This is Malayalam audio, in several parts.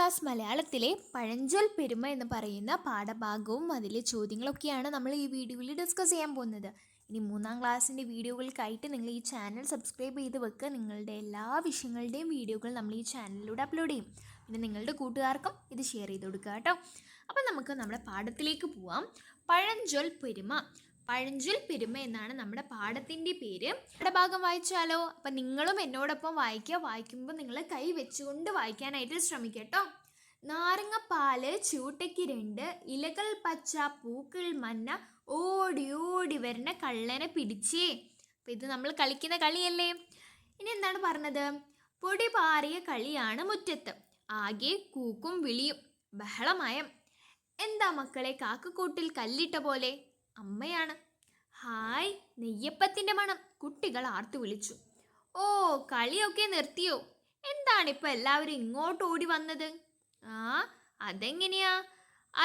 ക്ലാസ് മലയാളത്തിലെ പഴഞ്ചൊൽ പെരുമ എന്ന് പറയുന്ന പാഠഭാഗവും അതിലെ ചോദ്യങ്ങളൊക്കെയാണ് നമ്മൾ ഈ വീഡിയോയിൽ ഡിസ്കസ് ചെയ്യാൻ പോകുന്നത്. ഇനി 3-ാം ക്ലാസ്സിൻ്റെ വീഡിയോകൾക്കായിട്ട് നിങ്ങൾ ഈ ചാനൽ സബ്സ്ക്രൈബ് ചെയ്ത് വെക്കുക. നിങ്ങളുടെ എല്ലാ വിഷയങ്ങളുടെയും വീഡിയോകൾ നമ്മൾ ഈ ചാനലിലൂടെ അപ്ലോഡ് ചെയ്യും. പിന്നെ നിങ്ങളുടെ കൂട്ടുകാർക്കും ഇത് ഷെയർ ചെയ്ത് കൊടുക്കുക കേട്ടോ. അപ്പം നമുക്ക് നമ്മുടെ പാഠത്തിലേക്ക് പോവാം. പഴഞ്ചൊൽ പെരുമ. പഴഞ്ചൊൽ പെരുമ എന്നാണ് നമ്മുടെ പാഠത്തിൻ്റെ പേര്. പാഠഭാഗം വായിച്ചാലോ? അപ്പം നിങ്ങളും എന്നോടൊപ്പം വായിക്കുക. വായിക്കുമ്പോൾ നിങ്ങൾ കൈ വെച്ചുകൊണ്ട് വായിക്കാനായിട്ട് ശ്രമിക്കുക കേട്ടോ. നാരങ്ങപ്പാല് ചൂട്ടയ്ക്ക് 2, ഇലകൾ പച്ച പൂക്കൾ മഞ്ഞ, ഓടി ഓടി വരുന്ന കള്ളനെ പിടിച്ചേ. അപ്പം ഇത് നമ്മൾ കളിക്കുന്ന കളിയല്ലേ. ഇനി എന്താണ് പറഞ്ഞത്? പൊടി പാറിയ കളിയാണ് മുറ്റത്ത്, ആകെ കൂക്കും വിളിയും ബഹളമയം. എന്താ മക്കളെ കാക്കക്കൂട്ടിൽ കല്ലിട്ട പോലെ? അമ്മയാണ്. ഹായ്, നെയ്യപ്പത്തിൻ്റെ മണം, കുട്ടികൾ ആർത്തു വിളിച്ചു. ഓ, കളിയൊക്കെ നിർത്തിയോ? എന്താണിപ്പോൾ എല്ലാവരും ഇങ്ങോട്ട് ഓടി വന്നത്? ആ, അതെങ്ങനെയാ?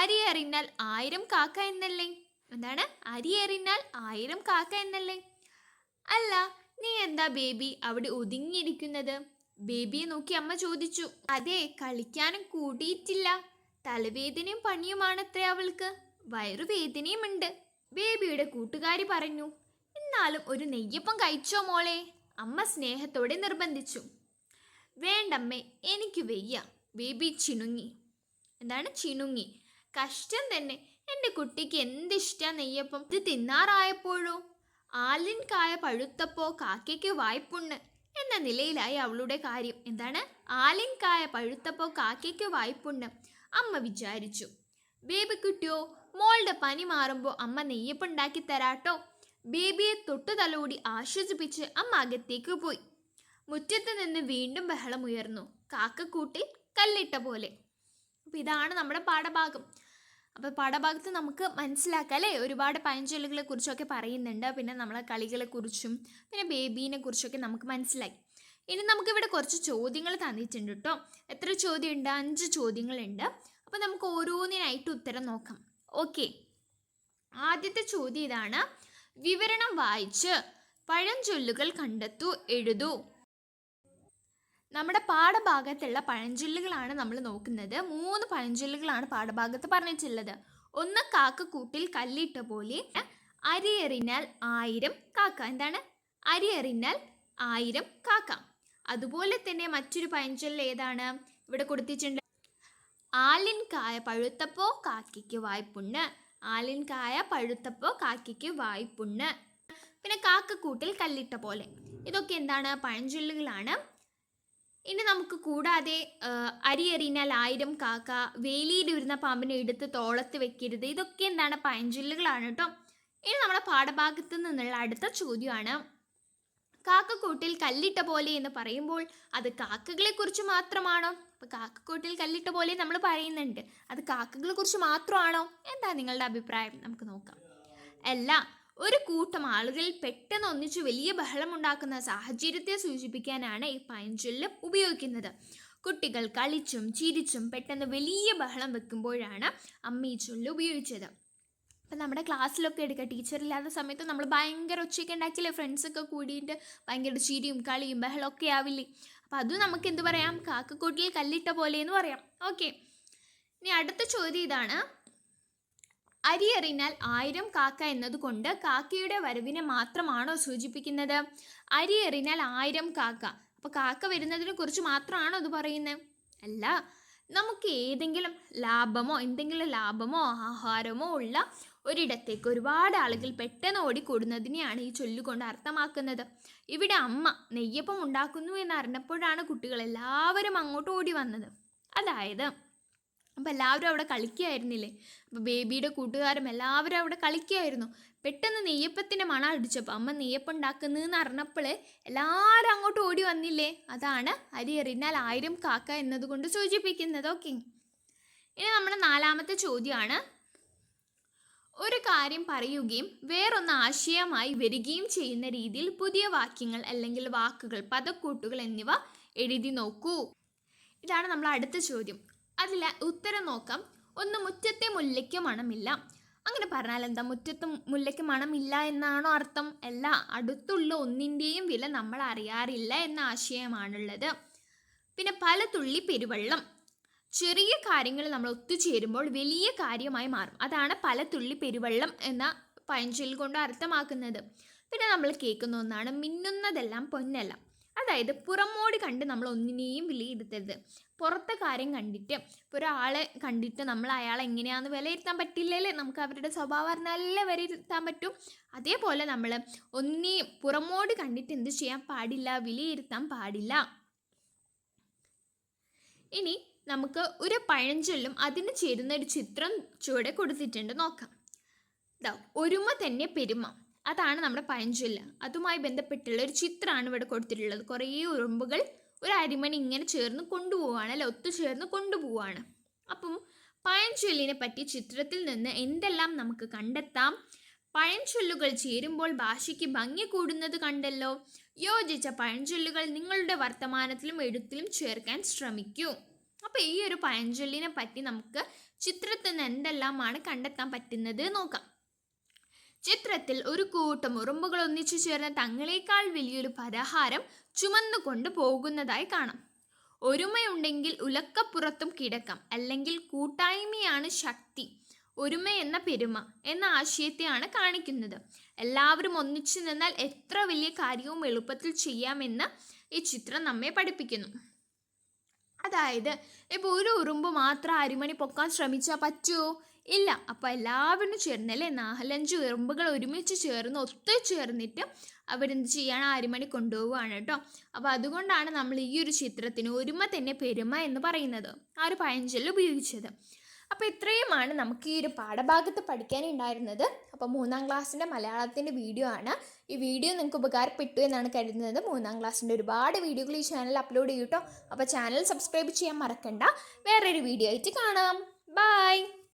അരി എറിഞ്ഞാൽ 1000 കാക്ക എന്നല്ലേ? എന്താണ്? അരി എറിഞ്ഞാൽ 1000 കാക്ക എന്നല്ലേ? അല്ല, നീ എന്താ ബേബി അവിടെ ഒതുങ്ങിയിരിക്കുന്നത്? ബേബിയെ നോക്കി അമ്മ ചോദിച്ചു. അതെ, കളിക്കാനും കൂടിയിട്ടില്ല. തലവേദനയും പണിയുമാണത്രേ അവൾക്ക്. വയറുവേദനയും ഉണ്ട്, ബേബിയുടെ കൂട്ടുകാരി പറഞ്ഞു. എന്നാലും ഒരു നെയ്യപ്പം കഴിച്ചോ മോളെ? അമ്മ സ്നേഹത്തോടെ നിർബന്ധിച്ചു. വേണ്ടമ്മേ, എനിക്ക് വയ്യ. ബേബി ചിണുങ്ങി. എന്താണ് ചിണുങ്ങി? കഷ്ടം തന്നെ, എൻ്റെ കുട്ടിക്ക് എന്തിഷ്ടാ നെയ്യപ്പം. ഇത് തിന്നാറായപ്പോഴോ? ആലിൻ കായ പഴുത്തപ്പോ കാക്കയ്ക്ക് വായ്പുണ്ണ് എന്ന നിലയിലായി അവളുടെ കാര്യം. എന്താണ്? ആലിൻ കായ പഴുത്തപ്പോ കാക്കയ്ക്ക് വായ്പുണ്ണ് അമ്മ വിചാരിച്ചു. ബേബി കുട്ടിയോ, മോളുടെ പനി മാറുമ്പോൾ അമ്മ നെയ്യപ്പം ഉണ്ടാക്കി തരാട്ടോ. ബേബിയെ തൊട്ടു തലോടി ആശ്വസിപ്പിച്ച് അമ്മ അകത്തേക്ക് പോയി. മുറ്റത്ത് നിന്ന് വീണ്ടും ബഹളമുയർന്നു. കാക്കക്കൂട്ടിൽ കല്ലിട്ട പോലെ. അപ്പോൾ ഇതാണ് നമ്മുടെ പാഠഭാഗം. അപ്പോൾ പാഠഭാഗത്ത് നമുക്ക് മനസ്സിലാക്കാം അല്ലേ, ഒരുപാട് പഴഞ്ചൊല്ലുകളെ കുറിച്ചൊക്കെ പറയുന്നുണ്ട്. പിന്നെ നമ്മളെ കളികളെക്കുറിച്ചും പിന്നെ ബേബീനെ കുറിച്ചൊക്കെ നമുക്ക് മനസ്സിലായി. ഇനി നമുക്കിവിടെ കുറച്ച് ചോദ്യങ്ങൾ തന്നിട്ടുണ്ട് കേട്ടോ. എത്ര ചോദ്യമുണ്ട്? 5 ചോദ്യങ്ങളുണ്ട്. അപ്പോൾ നമുക്ക് ഓരോന്നിനായിട്ട് ഉത്തരം നോക്കാം. ഓക്കെ, ആദ്യത്തെ ചോദ്യം ഇതാണ്. വിവരണം വായിച്ച് പഴഞ്ചൊല്ലുകൾ കണ്ടെത്തൂ, എഴുതൂ. നമ്മുടെ പാഠഭാഗത്തുള്ള പഴഞ്ചൊല്ലുകളാണ് നമ്മൾ നോക്കുന്നത്. 3 പഴഞ്ചൊല്ലുകളാണ് പാഠഭാഗത്ത് പറഞ്ഞിട്ടുള്ളത്. ഒന്ന്, കാക്കക്കൂട്ടിൽ കല്ലിട്ട പോലെ. അരി എറിഞ്ഞാൽ 1000 കാക്ക. എന്താണ്? അരി എറിഞ്ഞാൽ 1000 കാക്ക. അതുപോലെ തന്നെ മറ്റൊരു പഴഞ്ചൊല്ല് ഏതാണ് ഇവിടെ കൊടുത്തിട്ടുണ്ട്? ആലിൻ കായ പഴുത്തപ്പോ കാക്കയ്ക്ക് വായ്പുണ്ണ്. ആലിൻ കായ പഴുത്തപ്പോ കാക്കയ്ക്ക് വായ്പുണ്ണ്. പിന്നെ കാക്കക്കൂട്ടിൽ കല്ലിട്ട പോലെ. ഇതൊക്കെ എന്താണ്? പഴഞ്ചൊല്ലുകളാണ്. ഇനി നമുക്ക് കൂടാതെ അരി എറിഞ്ഞാൽ 1000 കാക്ക, വേലിയിൽ വരുന്ന പാമ്പിനെ എടുത്ത് തോളത്ത് വെക്കരുത്, ഇതൊക്കെ എന്താണ്? പഴഞ്ചൊല്ലുകളാണ് കേട്ടോ. ഇനി നമ്മുടെ പാഠഭാഗത്ത് നിന്നുള്ള അടുത്ത ചോദ്യമാണ്. കാക്കക്കൂട്ടിൽ കല്ലിട്ട പോലെ എന്ന് പറയുമ്പോൾ അത് കാക്കകളെ കുറിച്ച് മാത്രമാണോ? അപ്പോൾ കാക്കക്കൂട്ടിൽ കല്ലിട്ട പോലെ നമ്മൾ പറയുന്നുണ്ട്, അത് കാക്കകളെ കുറിച്ച് മാത്രമാണോ? എന്താ നിങ്ങളുടെ അഭിപ്രായം? നമുക്ക് നോക്കാം. അല്ല, ഒരു കൂട്ടം ആളുകൾ പെട്ടെന്ന് ഒന്നിച്ചു വലിയ ബഹളമുണ്ടാക്കുന്ന സാഹചര്യത്തെ സൂചിപ്പിക്കാനാണ് ഈ പഴഞ്ചൊല്ല് ഉപയോഗിക്കുന്നത്. കുട്ടികൾ കളിച്ചും ചിരിച്ചും പെട്ടെന്ന് വലിയ ബഹളം വെക്കുമ്പോഴാണ് അമ്മ ഈ ചൊല്ല് ഉപയോഗിച്ചത്. അപ്പം നമ്മുടെ ക്ലാസ്സിലൊക്കെ എടുക്കുക, ടീച്ചറില്ലാത്ത സമയത്ത് നമ്മൾ ഭയങ്കര ഒച്ചയൊക്കെ ഉണ്ടാക്കില്ലേ, ഫ്രണ്ട്സൊക്കെ കൂടിയിട്ട് ഭയങ്കര ചിരിയും കളിയും ബഹളമൊക്കെ ആവില്ലേ. അപ്പം അതും നമുക്ക് എന്ത് പറയാം? കാക്കക്കൂട്ടിൽ കല്ലിട്ട പോലെ എന്ന് പറയാം. ഓക്കെ, ഇനി അടുത്ത ചോദ്യം ഇതാണ്. അരി എറിഞ്ഞാൽ 1000 കാക്ക എന്നതുകൊണ്ട് കാക്കയുടെ വരവിനെ മാത്രമാണോ സൂചിപ്പിക്കുന്നത്? അരി എറിഞ്ഞാൽ 1000 കാക്ക, അപ്പോൾ കാക്ക വരുന്നതിനെ കുറിച്ച് മാത്രമാണോ അത് പറയുന്നത്? അല്ല, നമുക്ക് എന്തെങ്കിലും ലാഭമോ ആഹാരമോ ഉള്ള ഒരിടത്തേക്ക് ഒരുപാട് ആളുകൾ പെട്ടെന്ന് ഓടിക്കൂടുന്നതിനെയാണ് ഈ ചൊല്ലുകൊണ്ട് അർത്ഥമാക്കുന്നത്. ഇവിടെ അമ്മ നെയ്യപ്പം ഉണ്ടാക്കുന്നു എന്നറിഞ്ഞപ്പോഴാണ് കുട്ടികൾ എല്ലാവരും അങ്ങോട്ട് ഓടി വന്നത്. അതായത് അപ്പോൾ എല്ലാവരും അവിടെ കളിക്കുകയായിരുന്നില്ലേ, അപ്പോൾ ബേബിയുടെ കൂട്ടുകാരും എല്ലാവരും അവിടെ കളിക്കുകയായിരുന്നു. പെട്ടെന്ന് നെയ്യപ്പത്തിൻ്റെ മണം അടിച്ചപ്പോൾ അമ്മ നെയ്യപ്പം ഉണ്ടാക്കുന്നതെന്ന് അറിഞ്ഞപ്പോൾ എല്ലാവരും അങ്ങോട്ട് ഓടി വന്നില്ലേ, അതാണ് അരി എറിഞ്ഞാൽ 1000 കാക്ക എന്നതുകൊണ്ട് സൂചിപ്പിക്കുന്നത്. ഓക്കെ, ഇനി നമ്മുടെ 4ാമത്തെ ചോദ്യമാണ്. ഒരു കാര്യം പറയുകയും വേറൊന്ന് ആശയമായി വരികയും ചെയ്യുന്ന രീതിയിൽ പുതിയ വാക്യങ്ങൾ അല്ലെങ്കിൽ വാക്കുകൾ, പദക്കൂട്ടുകൾ എന്നിവ എഴുതി നോക്കൂ. ഇതാണ് നമ്മൾ അടുത്ത ചോദ്യം. അതിൽ ഉത്തരം നോക്കാം. 1, മുറ്റത്തെ മുല്ലയ്ക്ക് മണമില്ല. അങ്ങനെ പറഞ്ഞാൽ എന്താ? മുറ്റത്ത് മുല്ലയ്ക്ക് മണമില്ല എന്നാണോ അർത്ഥം? അല്ല, അടുത്തുള്ള ഒന്നിൻ്റെയും വില നമ്മൾ അറിയാറില്ല എന്ന ആശയമാണുള്ളത്. പിന്നെ പല തുള്ളി പെരുവെള്ളം. ചെറിയ കാര്യങ്ങൾ നമ്മൾ ഒത്തുചേരുമ്പോൾ വലിയ കാര്യമായി മാറും. അതാണ് പല തുള്ളി പെരുവെള്ളം എന്ന പഴഞ്ചൊല്ല് കൊണ്ട് അർത്ഥമാക്കുന്നത്. പിന്നെ നമ്മൾ കേൾക്കുന്ന ഒന്നാണ് മിന്നുന്നതെല്ലാം പൊന്നല്ല. അതായത് പുറമോടി കണ്ട് നമ്മൾ ഒന്നിനെയും വിലയിരുത്തരുത്. പുറത്തെ കാര്യം കണ്ടിട്ട്, ഇപ്പോൾ ഒരാളെ കണ്ടിട്ട് നമ്മൾ അയാളെ എങ്ങനെയാണെന്ന് വിലയിരുത്താൻ പറ്റില്ലല്ലേ, നമുക്ക് അവരുടെ സ്വഭാവം അറിഞ്ഞാലല്ലേ വിലയിരുത്താൻ പറ്റും. അതേപോലെ നമ്മൾ ഒന്നിനെയും പുറമോടി കണ്ടിട്ട് എന്ത് ചെയ്യാൻ പാടില്ല, വിലയിരുത്താൻ പാടില്ല. ഇനി നമുക്ക് ഒരു പഴഞ്ചൊല്ലും അതിന് ചേരുന്ന ഒരു ചിത്രം ചുവടെ കൊടുത്തിട്ടുണ്ട്, നോക്കാം. ഒരുമ തന്നെ പെരുമ, അതാണ് നമ്മുടെ പഴഞ്ചൊല്ല്. അതുമായി ബന്ധപ്പെട്ടുള്ള ഒരു ചിത്രമാണ് ഇവിടെ കൊടുത്തിട്ടുള്ളത്. കുറേ ഉറുമ്പുകൾ ഒരു അരിമണി ഇങ്ങനെ ചേർന്ന് കൊണ്ടുപോവാണ്, അല്ലെ, ഒത്തുചേർന്ന് കൊണ്ടുപോവാണ്. അപ്പം പഴഞ്ചൊല്ലിനെ പറ്റി ചിത്രത്തിൽ നിന്ന് എന്തെല്ലാം നമുക്ക് കണ്ടെത്താം? പഴഞ്ചൊല്ലുകൾ ചേരുമ്പോൾ ഭാഷയ്ക്ക് ഭംഗി കൂടുന്നത് കണ്ടല്ലോ. യോജിച്ച പഴഞ്ചൊല്ലുകൾ നിങ്ങളുടെ വർത്തമാനത്തിലും എഴുത്തിലും ചേർക്കാൻ ശ്രമിക്കൂ. അപ്പോൾ ഈ ഒരു പഴഞ്ചൊല്ലിനെ പറ്റി നമുക്ക് ചിത്രത്തിൽ നിന്ന് എന്തെല്ലാമാണ് കണ്ടെത്താൻ പറ്റുന്നത് നോക്കാം. ചിത്രത്തിൽ ഒരു കൂട്ടം ഉറുമ്പുകൾ ഒന്നിച്ചു ചേർന്ന് തങ്ങളേക്കാൾ വലിയൊരു പലഹാരം ചുമന്നുകൊണ്ട് പോകുന്നതായി കാണാം. ഒരുമയുണ്ടെങ്കിൽ ഉലക്കപ്പുറത്തും കിടക്കാം, അല്ലെങ്കിൽ കൂട്ടായ്മയാണ് ശക്തി, ഒരുമ എന്ന പെരുമ എന്ന ആശയത്തെയാണ് കാണിക്കുന്നത്. എല്ലാവരും ഒന്നിച്ചു നിന്നാൽ എത്ര വലിയ കാര്യവും എളുപ്പത്തിൽ ചെയ്യാമെന്ന് ഈ ചിത്രം നമ്മെ പഠിപ്പിക്കുന്നു. അതായത് ഇപ്പോൾ ഒരു ഉറുമ്പ് മാത്രം അരിമണി പൊക്കാൻ ശ്രമിച്ചാൽ പറ്റുമോ? ഇല്ല. അപ്പോൾ എല്ലാവരും ചേർന്നല്ലേ, 4-5 ഉറുമ്പുകൾ ഒരുമിച്ച് ചേർന്ന് ഒത്തുചേർന്നിട്ട് അവരെന്ത് ചെയ്യാണ്, അരിമണി കൊണ്ടുപോവുകയാണ് കേട്ടോ. അപ്പോൾ അതുകൊണ്ടാണ് നമ്മൾ ഈ ഒരു ചിത്രത്തിന് ഒരുമ തന്നെ പെരുമ എന്ന് പറയുന്നത്, ആ ഒരു പഴഞ്ചൊല്ല് ഉപയോഗിച്ചത്. അപ്പോൾ ഇത്രയുമാണ് നമുക്ക് ഈ ഒരു പാഠഭാഗത്ത് പഠിക്കാനുണ്ടായിരുന്നത്. അപ്പോൾ 3ാം ക്ലാസ്സിൻ്റെ മലയാളത്തിൻ്റെ വീഡിയോ ആണ്. ഈ വീഡിയോ നിങ്ങൾക്ക് ഉപകാരപ്പെട്ടു എന്നാണ് കരുതുന്നത്. 3ാം ക്ലാസ്സിൻ്റെ ഒരുപാട് വീഡിയോകൾ ഈ ചാനലിൽ അപ്ലോഡ് ചെയ്യും കേട്ടോ. അപ്പോൾ ചാനൽ സബ്സ്ക്രൈബ് ചെയ്യാൻ മറക്കണ്ട. വേറൊരു വീഡിയോ ആയിട്ട് കാണാം. ബൈ.